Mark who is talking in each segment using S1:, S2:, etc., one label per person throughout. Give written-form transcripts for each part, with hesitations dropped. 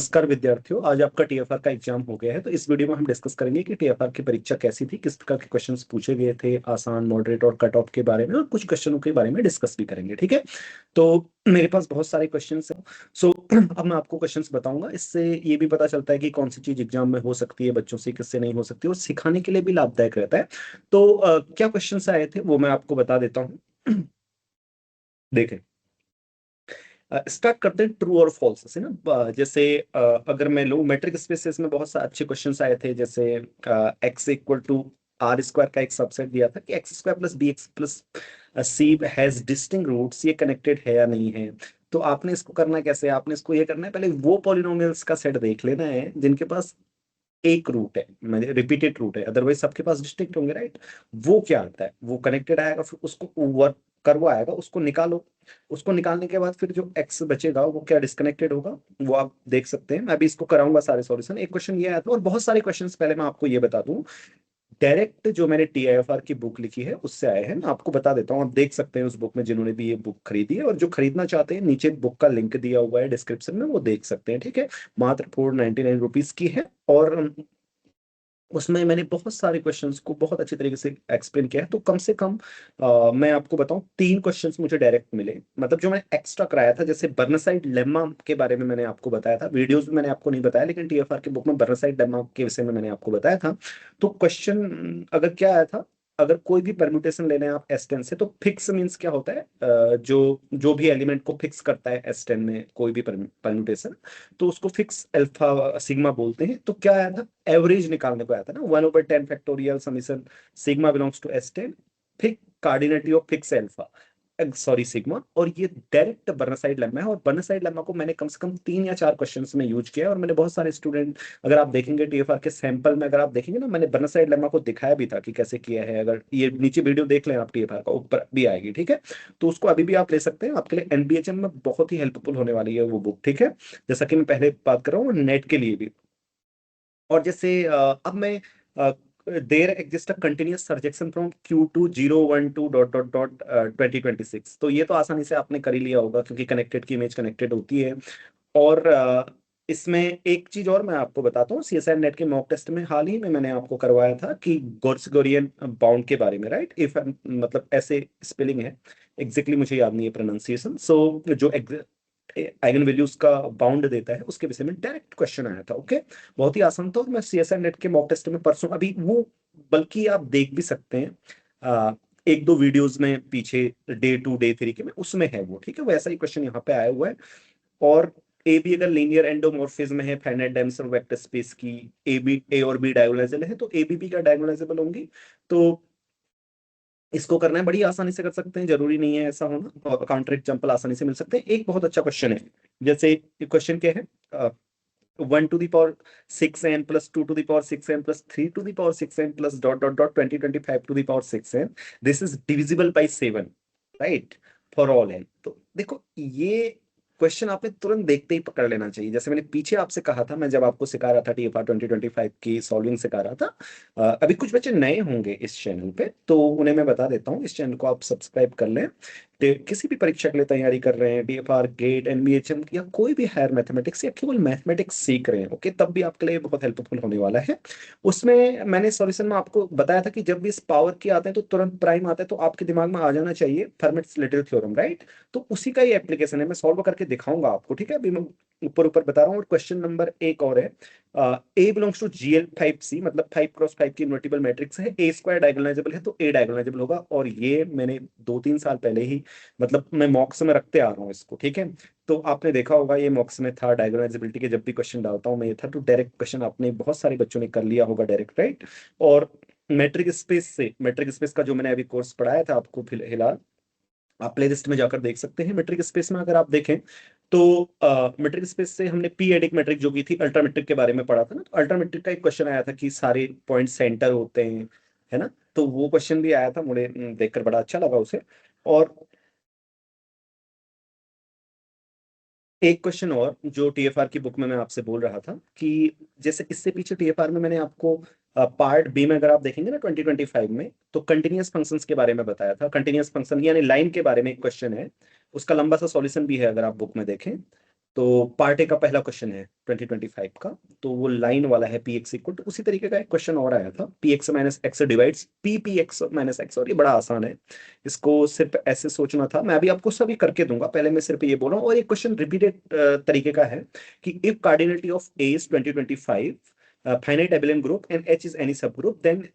S1: नमस्कार विद्यार्थियों, आज आपका टीएफआर का एग्जाम हो गया है। तो इस वीडियो में हम डिस्कस करेंगे कि टीएफआर की परीक्षा कैसी थी, किस प्रकार के क्वेश्चंस पूछे गए थे, आसान, मॉडरेट और कट ऑफ के बारे में, और कुछ क्वेश्चनों के बारे में डिस्कस भी करेंगे। ठीक है, तो मेरे पास बहुत सारे क्वेश्चंस हैं। सो अब मैं आपको क्वेश्चंस बताऊंगा। इससे ये भी पता चलता है कि कौन सी चीज एग्जाम में हो सकती है बच्चों से, किससे नहीं हो सकती, और सिखाने के लिए भी लाभदायक रहता है। तो क्या क्वेश्चंस आए थे वो मैं आपको बता देता हूँ। देखें, स्टार्ट करते हैं ट्रू और फॉल्स से ना। जैसे अगर मैं लूँ मैट्रिक स्पेसेस में बहुत सारे अच्छे क्वेश्चंस आए थे। जैसे x equal to R square का एक सबसेट दिया था कि x square plus b x plus c has distinct roots, ये कनेक्टेड है या नहीं है। तो आपने इसको करना कैसे, आपने इसको ये करना है, पहले वो पॉलिनोमियल्स का सेट देख लेना है जिनके पास एक रूट है, मतलब रिपीटेड रूट है, अदरवाइज सबके पास डिस्टिंक्ट होंगे, राइट। वो क्या आता है, वो कनेक्टेड आएगा, फिर उसको वर्क कर्व आएगा, उसको निकालो। उसको निकालने के बाद फिर जो एक्स बचेगा वो क्या डिस्कनेक्टेड होगा, वो आप देख सकते हैं। मैं अभी इसको कराऊंगा सारे सॉल्यूशन। एक क्वेश्चन ये आया था और बहुत सारे क्वेश्चंस, पहले मैं आपको ये बता दूं, डायरेक्ट जो मैंने टीआईएफआर की बुक लिखी है उससे आए हैं। मैं आपको बता देता हूँ, आप देख सकते हैं उस बुक में, जिन्होंने भी ये बुक खरीदी है और जो खरीदना चाहते हैं, नीचे बुक का लिंक दिया हुआ है डिस्क्रिप्शन में, वो देख सकते हैं। ठीक है, मात्र 499 रुपीज की है। और उसमें मैंने बहुत सारे क्वेश्चंस को बहुत अच्छी तरीके से एक्सप्लेन किया है। तो कम से कम मैं आपको बताऊं, 3 क्वेश्चंस मुझे डायरेक्ट मिले, मतलब जो मैंने एक्स्ट्रा कराया था। जैसे बर्नसाइड लेम्मा के बारे में मैंने आपको बताया था, वीडियोस में मैंने आपको नहीं बताया, लेकिन टीएफआर की बुक में बर्नसाइड लेम्मा के विषय में मैंने आपको बताया था। तो क्वेश्चन अगर क्या आया था, अगर कोई भी परम्यूटेशन ले लें आप S10 से, तो फिक्स मींस क्या होता है, जो जो भी एलिमेंट को फिक्स करता है S10 में कोई भी परम्यूटेशन, तो उसको फिक्स अल्फा सिग्मा बोलते हैं। तो क्या आया था, एवरेज निकालने को आया था ना, 1/10 factorial summation sigma belongs to S10 फिक cardinality of fix alpha, sorry sigma. और ये डायरेक्ट बर्नसाइड लेम्मा है, और बर्नसाइड लेम्मा को मैंने कम से कम 3 या 4 क्वेश्चंस में यूज किया है। और मैंने बहुत सारे स्टूडेंट, अगर आप देखेंगे टीएफआर के सैंपल में, अगर आप देखेंगे ना, मैंने बर्नसाइड लेम्मा को दिखाया भी था कि कैसे किया है। अगर ये नीचे वीडियो देख लें आप, टीएफआर का ऊपर भी आएगी। ठीक है, तो उसको अभी भी आप ले सकते हैं, आपके लिए एनबीएचएम में बहुत ही हेल्पफुल होने वाली है वो बुक। ठीक है, जैसा कि मैं पहले बात कर रहा हूँ नेट के लिए भी। और जैसे अब मैं there exist a continuous surjection from Q2012 dot dot dot 2026। तो ये तो आसानी से आपने कर ही लिया होगा, क्योंकि कनेक्टेड की इमेज कनेक्टेड होती है। और इसमें एक चीज और मैं आपको बताता हूँ, सीएसआर नेट के मॉक टेस्ट में हाल ही में मैंने आपको करवाया था कि गोर्सिगोरियन बाउंड के बारे में, राइट। इफ मतलब ऐसे स्पेलिंग है, एग्जैक्टली मुझे याद नहीं है प्रोनाउंसिएशन। सो जो आइगन वैल्यूज का बाउंड देता है उसके विषय में डायरेक्ट क्वेश्चन आया था। ओके, बहुत ही आसान था। और मैं सीएसआर नेट के मॉक टेस्ट में परसों अभी वो, बल्कि आप देख भी सकते हैं, एक दो वीडियोस में पीछे, डे 2 डे 3 के में, उसमें है वो। ठीक है, वैसा ही क्वेश्चन यहाँ पे आया हुआ है। और ए बी अगर लीनियर एंडोमॉर्फिज्म है फाइनाइट डायमेंशनल वेक्टर स्पेस की, ए और बी डायगोनलाइजेबल है, तो ए बी का डायगोनलाइजेबल होंगी। तो इसको करना है, बड़ी आसानी से कर सकते हैं, जरूरी नहीं है ऐसा होना। और काउंटर एग्जाम्पल आसानी से मिल सकते हैं। एक बहुत अच्छा क्वेश्चन है, जैसे क्वेश्चन क्या है, 1 to the power 6n plus 2 to the power 6n plus 3 to the power 6n plus dot dot dot 20 25 to the power 6n, this is divisible by 7, right, for all n. तो देखो, ये question आपने तुरंत देखते ही पकड़ लेना चाहिए। जैसे मैंने पीछे आपसे कहा था, मैं जब आपको सिखा रहा था टीएफआर 2025 की सॉल्विंग सिखा रहा था। अभी कुछ बच्चे नए होंगे इस चैनल पे, तो उन्हें मैं बता देता हूँ, इस चैनल को आप सब्सक्राइब कर लें। किसी भी परीक्षा के लिए तैयारी कर रहे हैं, डीएफआर, गेट, एनबीएचएम, या कोई भी हायर मैथमेटिक्स, या केवल मैथमेटिक्स सीख रहे हैं, ओके, तब भी आपके लिए बहुत हेल्पफुल होने वाला है। उसमें मैंने सॉल्यूशन में आपको बताया था कि जब भी इस पावर के आते हैं तो तुरंत प्राइम आता है, तो आपके दिमाग में आ जाना चाहिए फर्मेट्स लिटिल थ्योरम, राइट। तो उसी का ही एप्लीकेशन है, मैं सॉल्व करके दिखाऊंगा आपको। ठीक है, अभी मैं ऊपर ऊपर बता रहा हूँ। और क्वेश्चन नंबर एक और है, ए बिलोंग्स टू GL5C, मतलब 5 × 5 की इन्वर्टिबल मैट्रिक्स है, ए स्क्वायर डायगोनलाइजेबल है, तो ए डायगोनलाइजेबल होगा। और ये मैंने 2-3 साल पहले ही, मतलब मैं मॉक्स में रखते आ रहा हूँ इसको। ठीक है, तो आपने देखा होगा ये मॉक्स में था, डायगोनलाइजेबिलिटी के जब भी क्वेश्चन डालता हूँ मैं, ये था। तो डायरेक्ट क्वेश्चन आपने बहुत सारे बच्चों ने कर लिया होगा डायरेक्ट, राइट। और मैट्रिक स्पेस का जो मैंने अभी कोर्स पढ़ाया था आपको, फिलहाल आप प्ले लिस्ट में जाकर देख सकते हैं। मैट्रिक स्पेस में अगर आप देखें, तो मैट्रिक स्पेस से हमने पी एडिक मैट्रिक जो की थी, अल्ट्रा मैट्रिक के बारे में पढ़ा था ना। तो अल्ट्रा मैट्रिक का एक क्वेश्चन आया था कि सारे पॉइंट सेंटर होते हैं, है ना। तो वो क्वेश्चन भी आया था, मुझे देखकर बड़ा अच्छा लगा उसे। और एक क्वेश्चन और जो टीएफआर की बुक में मैं आपसे बोल रहा था, कि जैसे इससे पीछे टीएफआर में मैंने आपको पार्ट बी में अगर आप देखेंगे ना 2025 में, तो कंटिन्यूअस फंक्शंस के बारे में बताया था। कंटिन्यूअस फंक्शन यानी लाइन के बारे में एक क्वेश्चन है, उसका लंबा सा सॉल्यूशन भी है, अगर आप बुक में देखें। तो पार्ट ए का पहला क्वेश्चन है 2025 का, तो वो लाइन वाला है पी एक्स इक्वल टू, उसी तरीके का एक क्वेश्चन और आया था, P x minus x divides P x minus x, और ये बड़ा आसान है, इसको सिर्फ ऐसे सोचना था। मैं अभी आपको सभी करके दूंगा, पहले मैं सिर्फ ये बोल रहा हूँ। और एक क्वेश्चन रिपीटेड तरीके का है कि if cardinality of A is 2025 finite abelian group and H is any sub group, then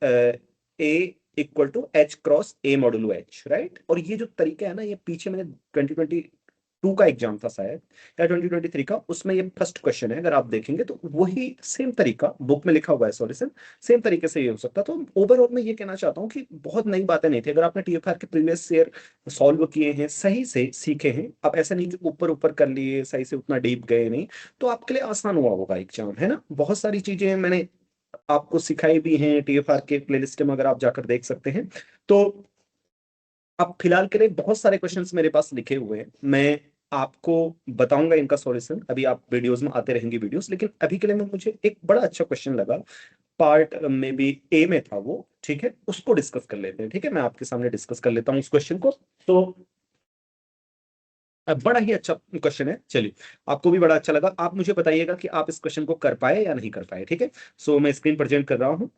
S1: A equal to H cross A modulo H, right. और ये जो तरीका है ना, ये पीछे मैंने 2022 का एग्जाम था शायद, या 2023 का, उसमें ये फर्स्ट क्वेश्चन है, अगर आप देखेंगे तो वही सेम तरीका बुक में लिखा हुआ है सॉल्यूशन, सेम तरीके से ये हो सकता। तो ओवरऑल मैं ये कहना चाहता हूँ कि बहुत नई बातें नहीं थी, अगर आपने टीएफआर के प्रीवियस ईयर सॉल्व किए हैं, सही से सीखे हैं, अब ऐसा नहीं कि ऊपर ऊपर कर लिए, सही से उतना डीप गए नहीं, तो आपके लिए आसान हुआ होगा एग्जाम, है ना। बहुत सारी चीजें मैंने आपको सिखाई भी हैं टीएफआर के प्लेलिस्ट में, अगर आप जाकर देख सकते हैं। तो अब फिलहाल के लिए बहुत सारे क्वेश्चंस मेरे पास लिखे हुए हैं, मैं आपको बताऊंगा इनका सॉल्यूशन, अभी आप वीडियोस में आते रहेंगे वीडियोस, लेकिन अभी के लिए मैं, मुझे एक बड़ा अच्छा क्वेश्चन लगा, पार्ट में भी ए में था वो, ठीक है, उसको डिस्कस कर लेते हैं। ठीक है, मैं आपके सामने डिस्कस कर लेता हूँ उस क्वेश्चन को। तो बड़ा ही अच्छा क्वेश्चन है, चलिए, आपको भी बड़ा अच्छा लगा। आप मुझे बताइएगा कि आप इस क्वेश्चन को कर पाए या नहीं कर पाए, ठीक है। सो मैं स्क्रीन प्रेजेंट कर रहा हूँ।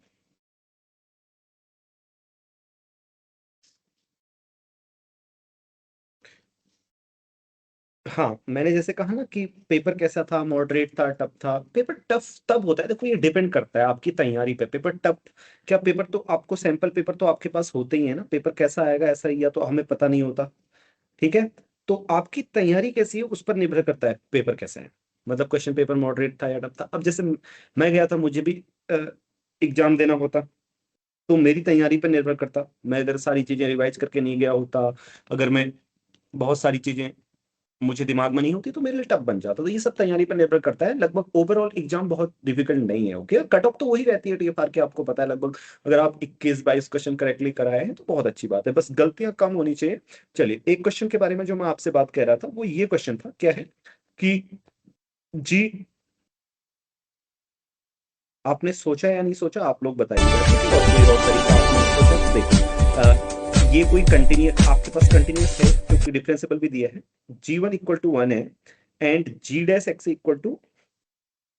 S1: हाँ, मैंने जैसे कहा ना कि पेपर कैसा था, मॉडरेट था, टफ था। पेपर टफ तब होता है, देखो ये डिपेंड करता है आपकी तैयारी पे। पेपर टफ, क्या पेपर तो आपको सैंपल पेपर तो आपके पास होते ही है ना, पेपर कैसा आएगा ऐसा ही, या तो हमें पता नहीं होता, ठीक है। तो आपकी तैयारी कैसी है उस पर निर्भर करता है पेपर कैसा है, मतलब क्वेश्चन पेपर मॉडरेट था या टफ था। अब जैसे मैं गया था, मुझे भी एग्जाम देना होता, तो मेरी तैयारी पर निर्भर करता। मैं अगर सारी चीजें रिवाइज करके नहीं गया होता, अगर मैं बहुत सारी चीजें मुझे दिमाग में नहीं होती, तो मेरे लिए टफ बन जाता। तो ये सब तैयारी पर निर्भर करता है, लगभग ओवरऑल एग्जाम बहुत डिफिकल्ट नहीं है, ओके। कट ऑफ तो वही रहती है टीएफआर की, आपको पता है लगभग, अगर आप 21-22 क्वेश्चन करेक्टली कराए हैं तो बहुत अच्छी बात है, बस गलतियां कम होनी चाहिए। चलिए, एक क्वेश्चन के बारे में जो मैं आपसे बात कर रहा था, वो ये क्वेश्चन था, क्या है कि जी, आपने सोचा या नहीं सोचा, आप लोग बताइएगा, ठीक है। और कोई और तरीका आपने सोचा तो देखिए, ये कोई कंटिन्यूस आपके पास कंटिन्यूस है, क्योंकि डिफरेंशियल भी दिया है, G1 इक्वल टू 1 है, and g dash x equal to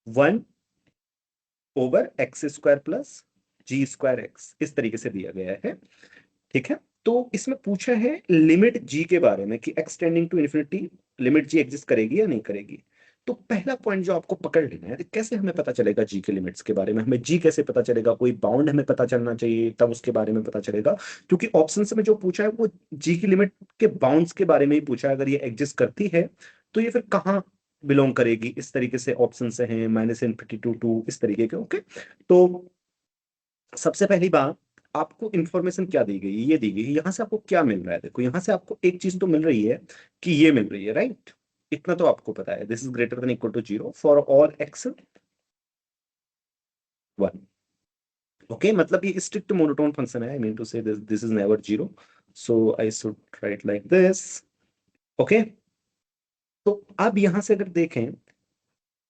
S1: 1 over x square plus g square x, इस तरीके से दिया गया है, ठीक है। तो इसमें पूछा है लिमिट जी के बारे में कि x tending to infinity, limit g exist करेगी या नहीं करेगी। तो पहला पॉइंट जो आपको पकड़ लेना है, तो कैसे हमें पता चलेगा जी के लिमिट्स के बारे में, हमें जी कैसे पता चलेगा, कोई बाउंड हमें पता चलना चाहिए, तब उसके बारे में पता चलेगा। क्योंकि ऑप्शन में जो पूछा है वो जी की लिमिट के बाउंड्स के बारे में ही पूछा है, अगर ये एग्जिस्ट करती है तो ये फिर कहाँ बिलोंग करेगी, इस तरीके से ऑप्शन से हैं, माइनस इन्फिनिटी टू टू, इस तरीके के, ओके। तो सबसे पहली बात, आपको इंफॉर्मेशन क्या दी गई, ये दी गई है, यहाँ से आपको क्या मिल रहा है। देखो, यहाँ से आपको एक चीज तो मिल रही है कि ये मिल रही है, राइट। इतना तो आपको पता है, this is greater than equal to zero for all x 1, okay. मतलब ये स्ट्रिक्ट मोनोटोन फंक्शन है, I mean to say this is never zero, so I should write like this, okay. तो अब यहां से अगर देखें,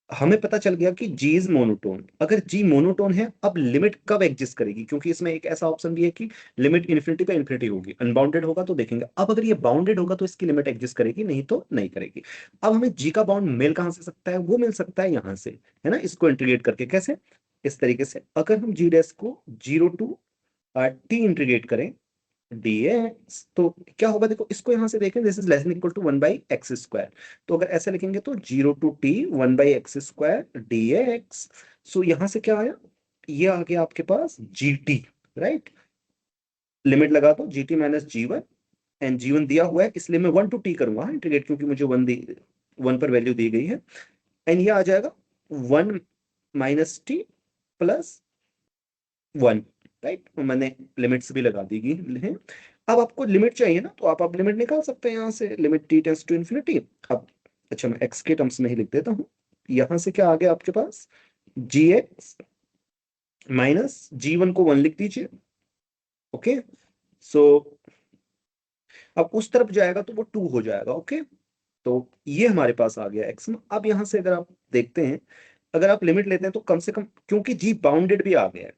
S1: हमें पता चल गया कि जी इज मोनोटोन। अगर जी मोनोटोन है, अब लिमिट कब एग्जिस्ट करेगी, क्योंकि इसमें एक ऐसा ऑप्शन भी है कि लिमिट इन्फिनिटी पे इन्फिनिटी होगी, अनबाउंडेड होगा तो देखेंगे। अब अगर ये बाउंडेड होगा तो इसकी लिमिट एग्जिस्ट करेगी, नहीं तो नहीं करेगी। अब हमें जी का बाउंड मिल कहां से सकता है, वो मिल सकता है यहां से, है ना, इसको इंटीग्रेट करके। कैसे, इस तरीके से, अगर हम जी डैश को 0 टू टी इंटीग्रेट करें dx, तो क्या होगा, देखो इसको यहां से देखें, this is less than equal to 1/x²। तो अगर ऐसे लिखेंगे तो 0 टू t 1/x² dx। सो यहां से क्या आया, ये आ गया आपके पास gt, राइट। लिमिट लगा दो gt माइनस जी 1, एंड जी 1 दिया हुआ है, इसलिए मैं 1 टू t करूंगा इंटीग्रेट, क्योंकि मुझे 1 पर वैल्यू दी गई है। एंड ये आ जाएगा 1 - t +1, राइट। मैंने लिमिट्स भी लगा दी गई हैं। अब आपको लिमिट चाहिए ना, तो आप लिमिट निकाल सकते हैं यहाँ से, limit t tends to infinity. अब अच्छा, मैं एक्स के टर्म्स में ही लिख देता हूँ। यहाँ से क्या आ गया आपके पास, जी एक्स माइनस जी 1 को 1 लिख दीजिए, ओके। सो अब उस तरफ जाएगा तो वो 2 हो जाएगा, ओके। तो ये हमारे पास आ गया एक्स में। अब यहाँ से अगर आप देखते हैं, अगर आप लिमिट लेते हैं तो कम से कम, क्योंकि जी बाउंडेड भी आ गया है,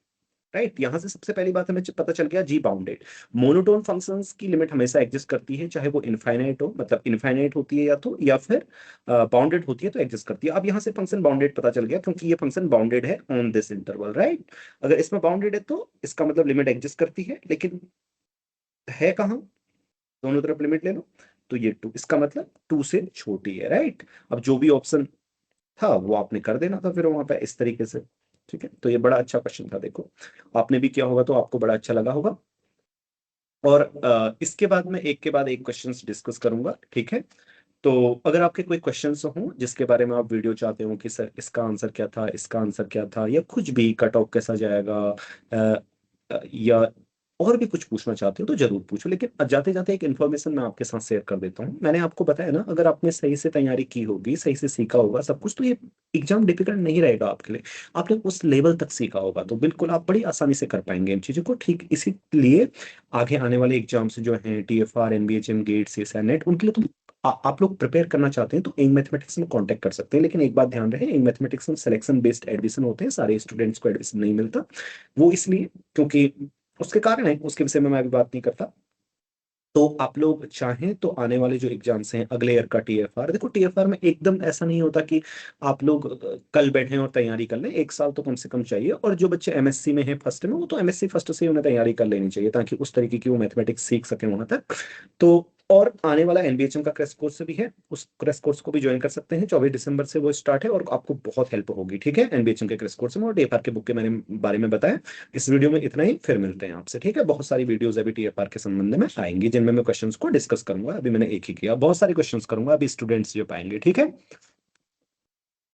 S1: राइट। यहां से सबसे पहली बात हमें पता चल गया जी बाउंडेड। मोनोटोन फंक्शंस की लिमिट हमेशा एग्जिस्ट करती है, चाहे वो इनफाइनाइट हो, मतलब इनफाइनाइट होती है या फिर बाउंडेड होती है तो एग्जिस्ट करती है। अब यहाँ से फंक्शन बाउंडेड पता चल गया क्योंकि ये फंक्शन बाउंडेड है ऑन दिस इंटरवल, राइट। अगर इसमें बाउंडेड है तो इसका मतलब लिमिट एग्जिस्ट करती है, लेकिन है कहाँ, दोनों तरफ लिमिट ले लो तो ये 2, इसका मतलब 2 से छोटी है, राइट। अब जो भी ऑप्शन था वो आपने कर देना था फिर वहां पे इस तरीके से। ठीक है, तो ये बड़ा अच्छा क्वेश्चन था, देखो आपने भी किया होगा तो आपको बड़ा अच्छा लगा होगा। और इसके बाद मैं एक के बाद एक क्वेश्चंस डिस्कस करूंगा, ठीक है। तो अगर आपके कोई क्वेश्चंस हों जिसके बारे में आप वीडियो चाहते हो कि सर इसका आंसर क्या था, इसका आंसर क्या था, या कुछ भी कट ऑफ कैसा जाएगा, या और भी कुछ पूछना चाहते हो तो जरूर पूछो। लेकिन जाते जाते एक इन्फॉर्मेशन मैं आपके साथ शेयर कर देता हूँ। मैंने आपको बताया ना, अगर आपने सही से तैयारी की होगी, सही से सीखा होगा सब कुछ, तो ये एग्जाम डिफिकल्ट नहीं रहेगा आपके लिए। आपने उस लेवल तक सीखा होगा तो बिल्कुल आप बड़ी आसानी से कर पाएंगे इन चीजों को, ठीक। इसीलिए आगे आने वाले एग्जाम्स जो हैं TFR, NBHM, GATE, CSA, NET, उनके लिए तो आप लोग प्रिपेयर करना चाहते हैं तो एंग मैथमेटिक्स में कांटेक्ट कर सकते हैं। लेकिन एक बात ध्यान रहे, एंग मैथमेटिक्स में सिलेक्शन बेस्ड एडमिशन होते हैं, सारे स्टूडेंट्स को एडमिशन नहीं मिलता। वो इसलिए क्योंकि उसके कारण है, उसके विषय में मैं अभी बात नहीं करता। तो आप लोग चाहें तो आने वाले जो एग्जाम्स हैं अगले ईयर का TFR, देखो TFR में एकदम ऐसा नहीं होता कि आप लोग कल बैठें और तैयारी कर लें। एक साल तो कम से कम चाहिए। और जो बच्चे MSc में हैं फर्स्ट में, वो तो MSc फर्स्ट से ही उन्हें तैयारी कर लेनी चाहिए ताकि उस तरीके की वो मैथमेटिक्स सीख सकें वहां तक। तो और आने वाला NBHM का क्रैश कोर्स भी है, उस क्रैश कोर्स को भी ज्वाइन कर सकते हैं। 24 दिसंबर से वो स्टार्ट है और आपको बहुत हेल्प होगी, ठीक है, NBHM के क्रैश कोर्स में। और TFR के बुक के मैंने बारे में बताया। इस वीडियो में इतना ही, फिर मिलते हैं आपसे, ठीक है। बहुत सारी वीडियोस अभी TFR के संबंध में आएंगी जिनमें मैं क्वेश्चंस को डिस्कस करूंगा। अभी मैंने एक ही किया, बहुत सारे क्वेश्चंस करूंगा अभी स्टूडेंट्स जो पाएंगे, ठीक है।